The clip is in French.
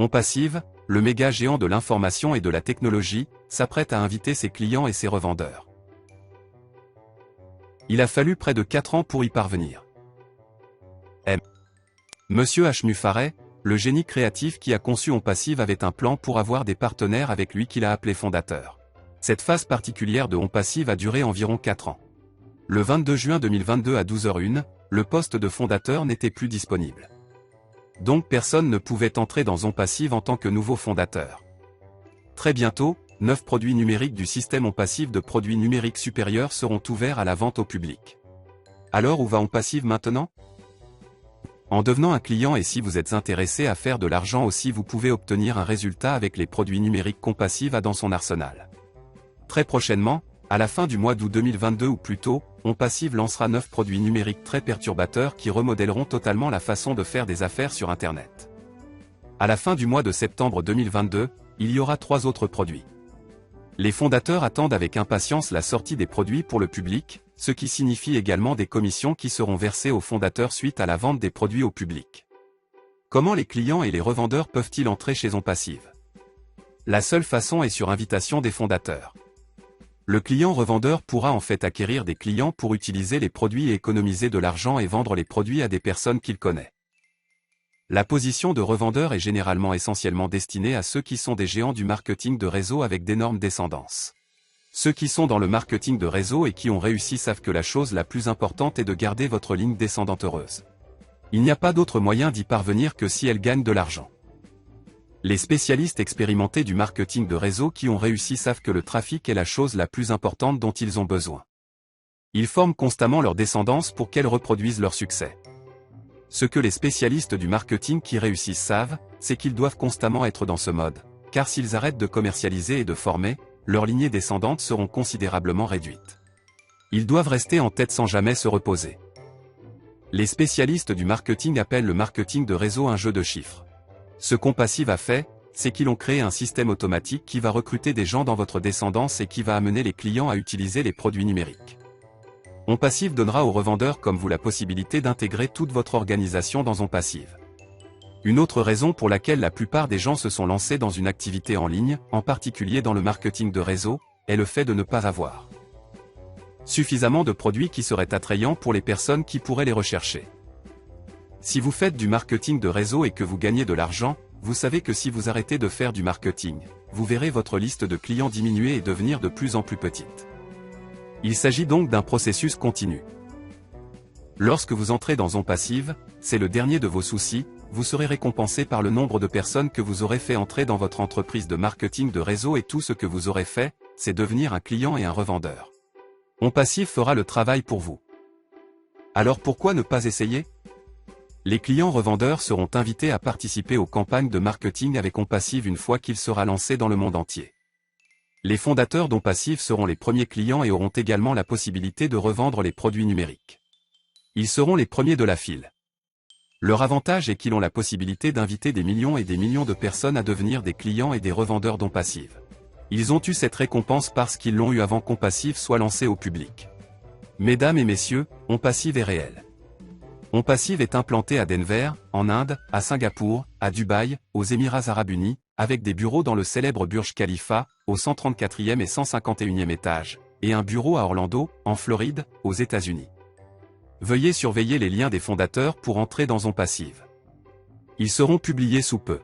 OnPassive, le méga géant de l'information et de la technologie, s'apprête à inviter ses clients et ses revendeurs. Il a fallu près de 4 ans pour y parvenir. Monsieur H. Muffaret, le génie créatif qui a conçu OnPassive avait un plan pour avoir des partenaires avec lui qu'il a appelé fondateurs. Cette phase particulière de OnPassive a duré environ 4 ans. Le 22 juin 2022 à 12h01, le poste de fondateur n'était plus disponible. Donc personne ne pouvait entrer dans OnPassive en tant que nouveau fondateur. Très bientôt, 9 produits numériques du système OnPassive de produits numériques supérieurs seront ouverts à la vente au public. Alors où va OnPassive maintenant ? En devenant un client, et si vous êtes intéressé à faire de l'argent aussi, vous pouvez obtenir un résultat avec les produits numériques qu'OnPassive a dans son arsenal. Très prochainement, à la fin du mois d'août 2022 ou plus tôt, OnPassive lancera 9 produits numériques très perturbateurs qui remodèleront totalement la façon de faire des affaires sur Internet. À la fin du mois de septembre 2022, il y aura 3 autres produits. Les fondateurs attendent avec impatience la sortie des produits pour le public, ce qui signifie également des commissions qui seront versées aux fondateurs suite à la vente des produits au public. Comment les clients et les revendeurs peuvent-ils entrer chez OnPassive ? La seule façon est sur invitation des fondateurs. Le client-revendeur pourra en fait acquérir des clients pour utiliser les produits et économiser de l'argent et vendre les produits à des personnes qu'il connaît. La position de revendeur est généralement essentiellement destinée à ceux qui sont des géants du marketing de réseau avec d'énormes descendances. Ceux qui sont dans le marketing de réseau et qui ont réussi savent que la chose la plus importante est de garder votre ligne descendante heureuse. Il n'y a pas d'autre moyen d'y parvenir que si elle gagne de l'argent. Les spécialistes expérimentés du marketing de réseau qui ont réussi savent que le trafic est la chose la plus importante dont ils ont besoin. Ils forment constamment leur descendance pour qu'elle reproduise leur succès. Ce que les spécialistes du marketing qui réussissent savent, c'est qu'ils doivent constamment être dans ce mode, car s'ils arrêtent de commercialiser et de former, leurs lignées descendantes seront considérablement réduites. Ils doivent rester en tête sans jamais se reposer. Les spécialistes du marketing appellent le marketing de réseau un jeu de chiffres. Ce qu'OnPassive a fait, c'est qu'ils ont créé un système automatique qui va recruter des gens dans votre descendance et qui va amener les clients à utiliser les produits numériques. OnPassive donnera aux revendeurs comme vous la possibilité d'intégrer toute votre organisation dans OnPassive. Une autre raison pour laquelle la plupart des gens se sont lancés dans une activité en ligne, en particulier dans le marketing de réseau, est le fait de ne pas avoir suffisamment de produits qui seraient attrayants pour les personnes qui pourraient les rechercher. Si vous faites du marketing de réseau et que vous gagnez de l'argent, vous savez que si vous arrêtez de faire du marketing, vous verrez votre liste de clients diminuer et devenir de plus en plus petite. Il s'agit donc d'un processus continu. Lorsque vous entrez dans OnPassive, c'est le dernier de vos soucis, vous serez récompensé par le nombre de personnes que vous aurez fait entrer dans votre entreprise de marketing de réseau et tout ce que vous aurez fait, c'est devenir un client et un revendeur. OnPassive fera le travail pour vous. Alors pourquoi ne pas essayer ? Les clients revendeurs seront invités à participer aux campagnes de marketing avec OnPassive une fois qu'il sera lancé dans le monde entier. Les fondateurs d'OnPassive seront les premiers clients et auront également la possibilité de revendre les produits numériques. Ils seront les premiers de la file. Leur avantage est qu'ils ont la possibilité d'inviter des millions et des millions de personnes à devenir des clients et des revendeurs d'OnPassive. Ils ont eu cette récompense parce qu'ils l'ont eu avant qu'OnPassive soit lancé au public. Mesdames et messieurs, OnPassive est réel. OnPassive est implanté à Denver, en Inde, à Singapour, à Dubaï, aux Émirats Arabes Unis, avec des bureaux dans le célèbre Burj Khalifa, au 134e et 151e étage, et un bureau à Orlando, en Floride, aux États-Unis. Veuillez surveiller les liens des fondateurs pour entrer dans OnPassive. Ils seront publiés sous peu.